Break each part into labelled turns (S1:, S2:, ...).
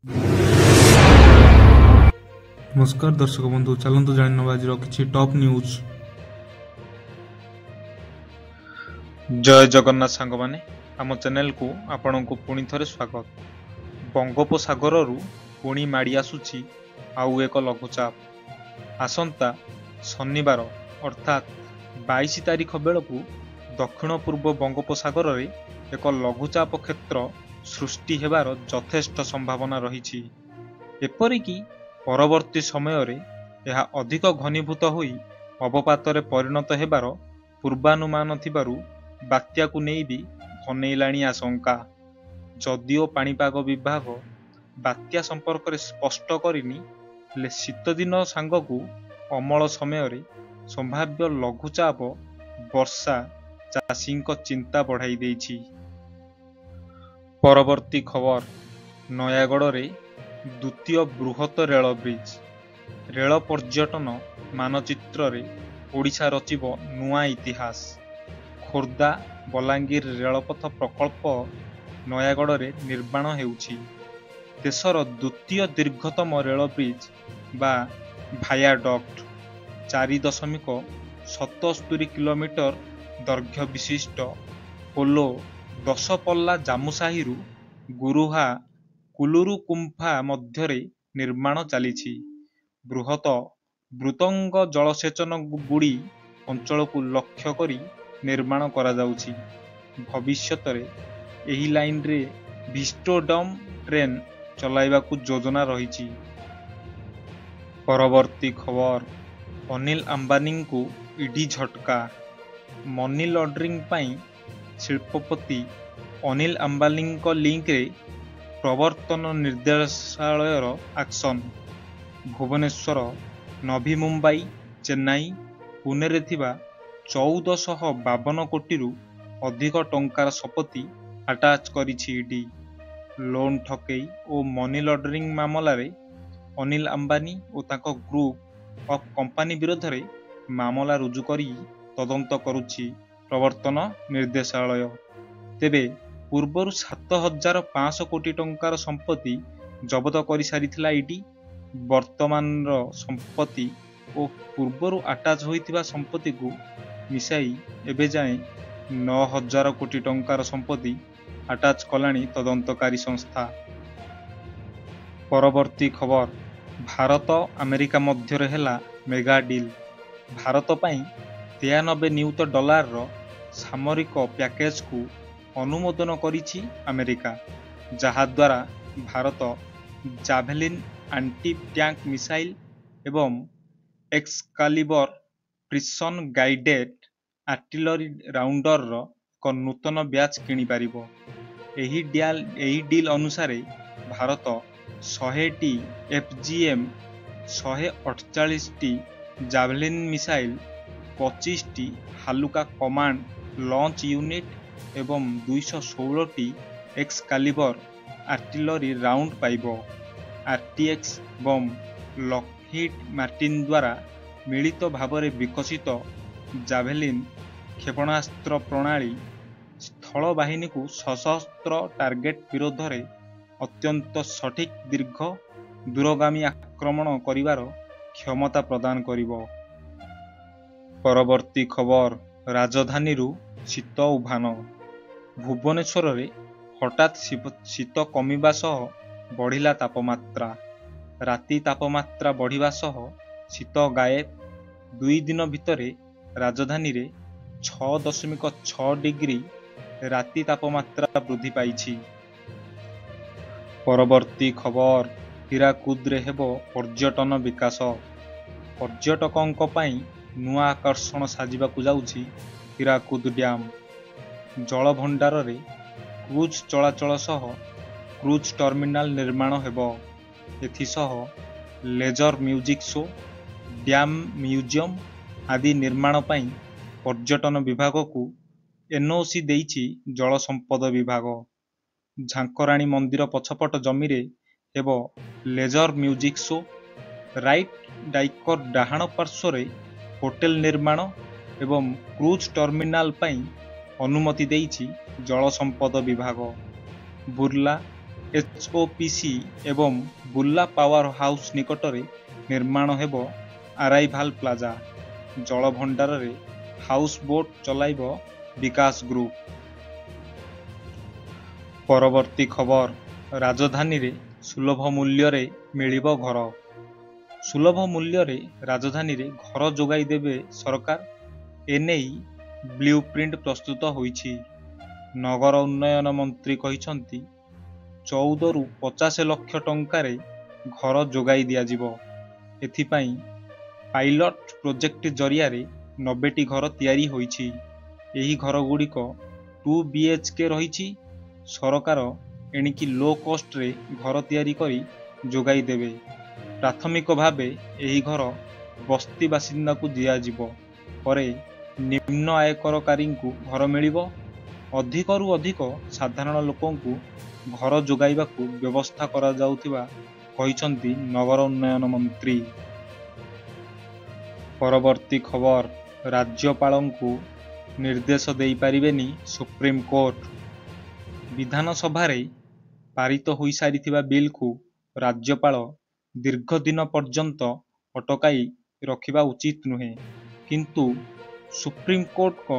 S1: नमस्कार दर्शक बंधु, चलतु जान आज किसी टॉप न्यूज।
S2: जय जगन्नाथ सांग माने आम चैनल को आपण को पुणी थरे स्वागत। बंगोपसागर पुणी माड़ी आसुची आउ एक लघुचाप। आसंता शनिवार अर्थात 22 तारीख बेलू दक्षिण पूर्व बंगोपसागर रे एक लघुचाप क्षेत्र सृष्टि हेबार यथेष्ट संभावना रही। एपरिकी परवर्ती समय रे यह अधिक घनीभूत होई अवपात रे परिणत हेबार पूर्वानुमान थिबारु बात्या को नहीं भी घनैलाणी आशंका। जदिओ पाणीपाग विभाग बात्या संपर्क रे स्पष्ट करिनी, हेले शीत दिन सांगकू अमल समय रे संभाव्य लघुचाप वर्षा चाषी चिंता बढ़ाई देछि। परवर्ती खबर, नयागढ़ रे द्वितीय बृहत रेल ब्रिज। रेल पर्यटन मानचित्र रे ओडिशा रचिब नुआ इतिहास। खोर्धा बलांगीर रेलपथ प्रकल्प नयागढ़ रे निर्माण हेउछि। देशर द्वितीय दीर्घतम रेल ब्रिज बा भायाडक्ट 4.77 किलोमीटर दैर्घ्य विशिष्ट पोलो 10 पल्ला जामुसाही गुरुहा कुलुरु कुंफा मध्यरे निर्माण चलिछि। बृहत मृतंग जलसेचन गुड़ी अंचल को लक्ष्य करी निर्माण करा जाउछि। भविष्यत रे एही लाइन रे विस्टोडम ट्रेन चलाइबा को योजना रही। परवर्ती खबर, अनिल अंबानी को ईडी झटका। मनी लॉन्ड्रिंग पाई शिल्पपति अनिल अंबानी को लिंक रे प्रवर्तन निर्देशालयर एक्शन। भुवनेश्वर, नवी मुंबई, चेन्नई, पुणे रे थिबा 1452 कोटी अधिक टंकार संपत्ति अटैच करिछि ईडी। लोन ठकेई और मनी लॉन्ड्रिंग मामला रे अनिल अंबानी और ताको ग्रुप ऑफ कंपनी विरोध रे मामला रुजु करी तदंत करुछि प्रवर्तन निर्देशालय। तेबे पूर्वर 7500 कोटी टंकार संपत्ति जबत कर सारिथिला ईडी। वर्तमान संपत्ति और पूर्वर अटैच होइतिबा संपत्ति को मिसाई एबे जाए 9000 कोटी टंकार संपत्ति अटैच कलानी तदंतकारी संस्था। परवर्ती खबर, भारत अमेरिका मध्य हेला मेगा डील। भारत पाई 93 नियुत डॉलर रो सामरिक पैकेज को अनुमोदन करिछि अमेरिका, जहा द्वारा Bharat Javelin anti tank missile एवं एक्सकालिबर प्रिसन गाइडेड आर्टिलरी राउंडर रो एक नूतन ब्याच किनी पारिबो। एही डील अनुसार भारत 100 टी FGM 148 टी जाभेलिन मिसाइल 25 टी हालुका कमांड लॉन्च यूनिट एवं 216 टी एक्सकालिबर आर्टिलरी राउंड पाइबो। RTX बम लॉकहीड मार्टिन द्वारा मिलित भावरे विकसित जाभेलिन क्षेपणास्त्र प्रणाली स्थल बाहिनी को सशस्त्र टार्गेट विरोध रे अत्यंत सठिक दीर्घ दूरगामी आक्रमण करिवार क्षमता प्रदान करिवो। परवर्ती खबर, राजधानी शीत उभान। भुवनेश्वर रे हठात शीत कमिबा सह बढ़िला तापमात्रा। राति तापमात्रा बढ़िबा सह शीत गायब। 2 दिन भितरे राजधानी रे 6.6 डिग्री राति तापमात्रा वृद्धि पाइछि। परवर्ती खबर, हीराकुद रे हेबो पर्यटन विकास। पर्यटकों पाई नुआ आकर्षण साजिबाकु जाउछि हीराकुद डैम। जल भंडार रे क्रूज चलाचल सह क्रूज टर्मिनाल निर्माण हेबो। एथिसह laser music show, dam museum आदि निर्माण पाई पर्यटन विभाग को NOC देइछि जल संपद विभाग। झांकराणी मंदिर पछपट जमी रे हेबो लेजर म्यूजिक शो। राइट डाइकर डाहाण पार्श्व रे होटेल निर्माण एवं क्रूज टर्मिनाल पाई अनुमति देइछि जल संपद विभाग। बुर्ला HOPC ଏବଂ ବୁର୍ଲା ପାୱାର ହାଉସ୍ ନିକଟରେ ନିର୍ମାଣ ହେବ ଆରାଇଭାଲ ପ୍ଲାଜା। ଜଳଭଣ୍ଡାରରେ ହାଉସ୍ ବୋଟ୍ ଚଲାଇବ ବିକାଶ ଗ୍ରୁପ। ପରବର୍ତ୍ତୀ ଖବର, ରାଜଧାନୀରେ ସୁଲଭ ମୂଲ୍ୟରେ ମିଳିବ ଘର। ସୁଲଭ ମୂଲ୍ୟରେ ରାଜଧାନୀରେ ଘର ଯୋଗାଇ ଦେବେ ସରକାର। ଏନେଇ ବ୍ଲୁପ୍ରିଣ୍ଟ ପ୍ରସ୍ତୁତ ହୋଇଛି। ନଗର ଉନ୍ନୟନ ମନ୍ତ୍ରୀ କହିଛନ୍ତି 14ରୁ 50 ଲକ୍ଷ ଟଙ୍କାରେ ଘର ଯୋଗାଇ ଦିଆଯିବ। ଏଥିପାଇଁ ପାଇଲଟ ପ୍ରୋଜେକ୍ଟ ଜରିଆରେ 90ଟି ଘର ତିଆରି ହୋଇଛି। ଏହି ଘରଗୁଡ଼ିକ 2 BHK ରହିଛି। ସରକାର ଏଣିକି ଲୋ କଷ୍ଟରେ ଘର ତିଆରି କରି ଯୋଗାଇ ଦେବେ। ପ୍ରାଥମିକ ଭାବେ ଏହି ଘର ବସ୍ତି ବାସିନ୍ଦାଙ୍କୁ ଦିଆଯିବ। ପରେ ନିମ୍ନ ଆୟକରକାରୀଙ୍କୁ ଘର ମିଳିବ। ଅଧିକରୁ ଅଧିକ ସାଧାରଣ ଲୋକଙ୍କୁ ଘର ଯୋଗାଇବାକୁ ବ୍ୟବସ୍ଥା କରାଯାଉଥିବା କହିଛନ୍ତି ନଗର ଉନ୍ନୟନ ମନ୍ତ୍ରୀ। ପରବର୍ତ୍ତୀ ଖବର, ରାଜ୍ୟପାଳଙ୍କୁ ନିର୍ଦ୍ଦେଶ ଦେଇପାରିବେନି ସୁପ୍ରିମକୋର୍ଟ। ବିଧାନସଭାରେ ପାରିତ ହୋଇସାରିଥିବା ବିଲ୍କୁ ରାଜ୍ୟପାଳ ଦୀର୍ଘ ଦିନ ପର୍ଯ୍ୟନ୍ତ ଅଟକାଇ ରଖିବା ଉଚିତ ନୁହେଁ। କିନ୍ତୁ ସୁପ୍ରିମକୋର୍ଟଙ୍କ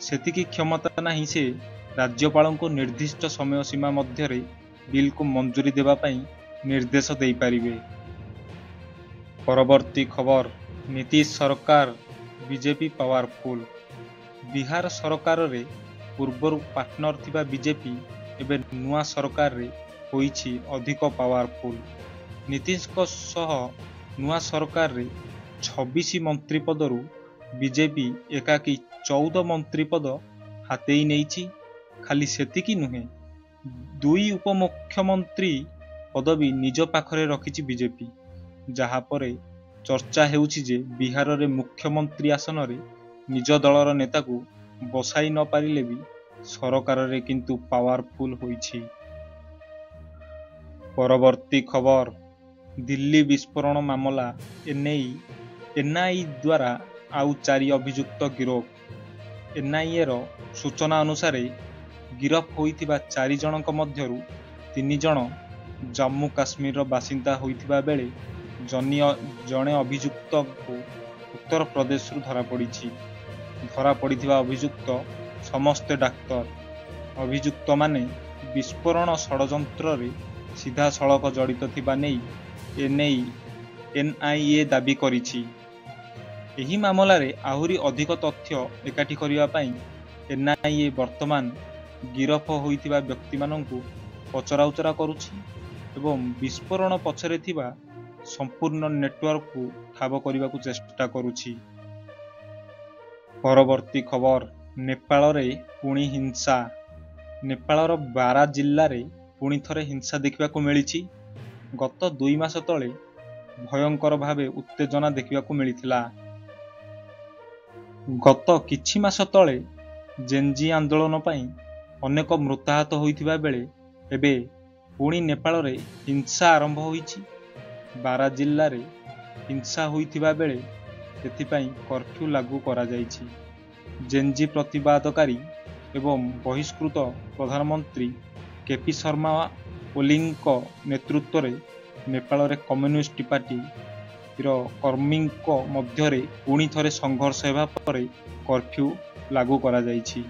S2: ସେତିକି କ୍ଷମତା ନାହିଁ ଯେ ରାଜ୍ୟପାଳଙ୍କୁ ନିର୍ଦ୍ଦିଷ୍ଟ ସମୟ ସୀମା ମଧ୍ୟରେ ବିଲ୍କୁ ମଞ୍ଜୁରି ଦେବା ପାଇଁ ନିର୍ଦ୍ଦେଶ ଦେଇପାରିବେ। ପରବର୍ତ୍ତୀ ଖବର, ନୀତିଶ ସରକାର ବିଜେପି ପାୱାରଫୁଲ। ବିହାର ସରକାରରେ ପୂର୍ବରୁ ପାର୍ଟନର ଥିବା ବିଜେପି ଏବେ ନୂଆ ସରକାରରେ ହୋଇଛି ଅଧିକ ପାୱାରଫୁଲ। ନୀତିଶଙ୍କ ସହ ନୂଆ ସରକାରରେ 26 ମନ୍ତ୍ରୀ ପଦରୁ ବିଜେପି ଏକାକୀ 14 ମନ୍ତ୍ରୀ ପଦ ହାତେଇ ନେଇଛି। ଖାଲି ସେତିକି ନୁହେଁ, 2 ଉପମୁଖ୍ୟମନ୍ତ୍ରୀ ପଦବୀ ନିଜ ପାଖରେ ରଖିଛି ବିଜେପି। ଯାହାପରେ ଚର୍ଚ୍ଚା ହେଉଛି ଯେ ବିହାରରେ ମୁଖ୍ୟମନ୍ତ୍ରୀ ଆସନରେ ନିଜ ଦଳର ନେତାକୁ ବସାଇ ନ ପାରିଲେ ବି ସରକାରରେ କିନ୍ତୁ ପାୱାରଫୁଲ ହୋଇଛି। ପରବର୍ତ୍ତୀ ଖବର, ଦିଲ୍ଲୀ ବିସ୍ଫୋରଣ ମାମଲା। ଏନ୍ଆଇ ଦ୍ୱାରା ଆଉ 4 ଅଭିଯୁକ୍ତ ଗିରଫ। NIAର ସୂଚନା ଅନୁସାରେ ଗିରଫ ହୋଇଥିବା 4 ଜଣଙ୍କ ମଧ୍ୟରୁ 3 ଜଣ ଜାମ୍ମୁ କାଶ୍ମୀରର ବାସିନ୍ଦା ହୋଇଥିବା ବେଳେ ଜଣେ ଅଭିଯୁକ୍ତକୁ ଉତ୍ତରପ୍ରଦେଶରୁ ଧରାପଡ଼ିଛି। ଧରାପଡ଼ିଥିବା ଅଭିଯୁକ୍ତ ସମସ୍ତେ ଡାକ୍ତର। ଅଭିଯୁକ୍ତମାନେ ବିସ୍ଫୋରଣ ଷଡ଼ଯନ୍ତ୍ରରେ ସିଧାସଳଖ ଜଡ଼ିତ ଥିବା ନେଇ NIA ଦାବି କରିଛି। ଏହି ମାମଲାରେ ଆହୁରି ଅଧିକ ତଥ୍ୟ ଏକାଠି କରିବା ପାଇଁ NIA ବର୍ତ୍ତମାନ ଗିରଫ ହୋଇଥିବା ବ୍ୟକ୍ତିମାନଙ୍କୁ ପଚରାଉଚରା କରୁଛି ଏବଂ ବିସ୍ଫୋରଣ ପଛରେ ଥିବା ସମ୍ପୂର୍ଣ୍ଣ ନେଟୱାର୍କକୁ ଠାବ କରିବାକୁ ଚେଷ୍ଟା କରୁଛି। ପରବର୍ତ୍ତୀ ଖବର, ନେପାଳରେ ପୁଣି ହିଂସା। ନେପାଳର ବାରା ଜିଲ୍ଲାରେ ପୁଣି ଥରେ ହିଂସା ଦେଖିବାକୁ ମିଳିଛି। ଗତ 2 ମାସ ତଳେ ଭୟଙ୍କର ଭାବେ ଉତ୍ତେଜନା ଦେଖିବାକୁ ମିଳିଥିଲା। ଗତ କିଛି ମାସ ତଳେ ଜେନ୍ଜି ଆନ୍ଦୋଳନ ପାଇଁ ଅନେକ ମୃତାହତ ହୋଇଥିବା ବେଳେ ଏବେ ପୁଣି ନେପାଳରେ ହିଂସା ଆରମ୍ଭ ହୋଇଛି। ବାରା ଜିଲ୍ଲାରେ ହିଂସା ହୋଇଥିବା ବେଳେ ସେଥିପାଇଁ କର୍ଫ୍ୟୁ ଲାଗୁ କରାଯାଇଛି। ଜେନ୍ଜି ପ୍ରତିବାଦକାରୀ ଏବଂ ବହିଷ୍କୃତ ପ୍ରଧାନମନ୍ତ୍ରୀ KP ଶର୍ମା ଓଲିଙ୍କ ନେତୃତ୍ୱରେ ନେପାଳରେ କମ୍ୟୁନିଷ୍ଟ ପାର୍ଟିର କର୍ମୀଙ୍କ ମଧ୍ୟରେ ପୁଣି ଥରେ ସଂଘର୍ଷ ହେବା ପରେ କର୍ଫ୍ୟୁ ଲାଗୁ କରାଯାଇଛି।